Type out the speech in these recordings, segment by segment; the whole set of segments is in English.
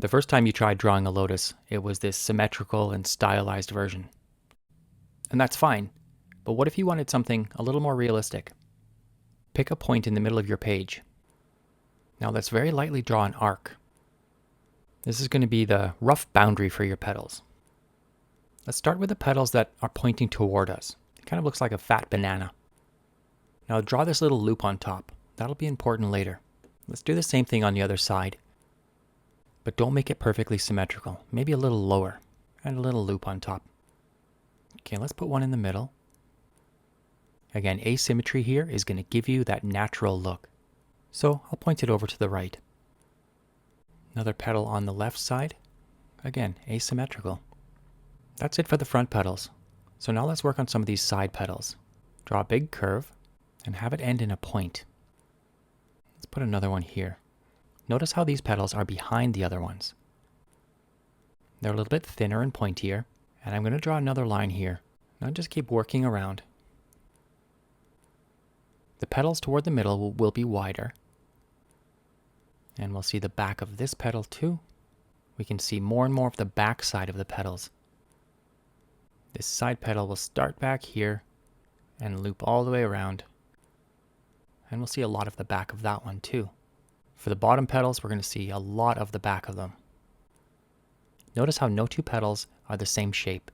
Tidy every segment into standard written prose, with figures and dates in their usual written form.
The first time you tried drawing a lotus, it was this symmetrical and stylized version. And that's fine, but what if you wanted something a little more realistic? Pick a point in the middle of your page. Now let's very lightly draw an arc. This is going to be the rough boundary for your petals. Let's start with the petals that are pointing toward us. It kind of looks like a fat banana. Now draw this little loop on top. That'll be important later. Let's do the same thing on the other side. But don't make it perfectly symmetrical. Maybe a little lower and a little loop on top. Okay, let's put one in the middle. Again, asymmetry here is going to give you that natural look. So I'll point it over to the right. Another petal on the left side. Again, asymmetrical. That's it for the front petals. So now let's work on some of these side petals. Draw a big curve and have it end in a point. Let's put another one here. Notice how these petals are behind the other ones. They're a little bit thinner and pointier, and I'm going to draw another line here. Now just keep working around. The petals toward the middle will be wider, and we'll see the back of this petal too. We can see more and more of the back side of the petals. This side petal will start back here and loop all the way around, and we'll see a lot of the back of that one too. For the bottom petals, we're going to see a lot of the back of them. Notice how no two petals are the same shape.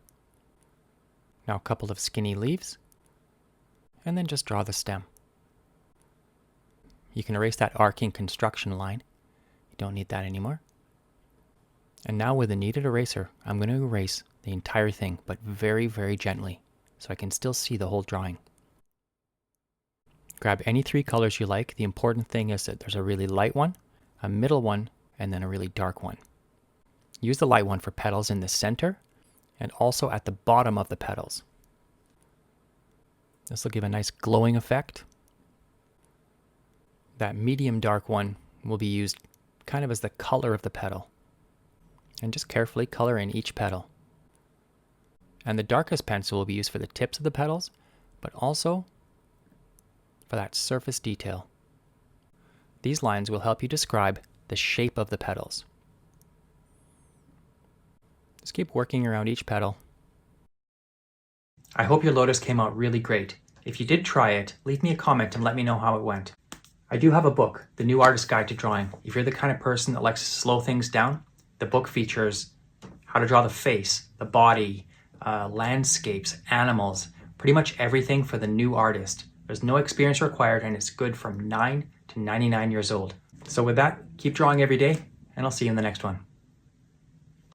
Now a couple of skinny leaves, and then just draw the stem. You can erase that arcing construction line. You don't need that anymore. And now with a kneaded eraser, I'm going to erase the entire thing, but very, very gently, so I can still see the whole drawing. Grab any three colors you like. The important thing is that there's a really light one, a middle one, and then a really dark one. Use the light one for petals in the center and also at the bottom of the petals. This will give a nice glowing effect. That medium dark one will be used kind of as the color of the petal. And just carefully color in each petal. And the darkest pencil will be used for the tips of the petals, but also for that surface detail. These lines will help you describe the shape of the petals. Just keep working around each petal. I hope your lotus came out really great. If you did try it, leave me a comment and let me know how it went. I do have a book, The New Artist Guide to Drawing. If you're the kind of person that likes to slow things down, the book features how to draw the face, the body, landscapes, animals, pretty much everything for the new artist. There's no experience required, and it's good from 9 to 99 years old. So with that, keep drawing every day, and I'll see you in the next one.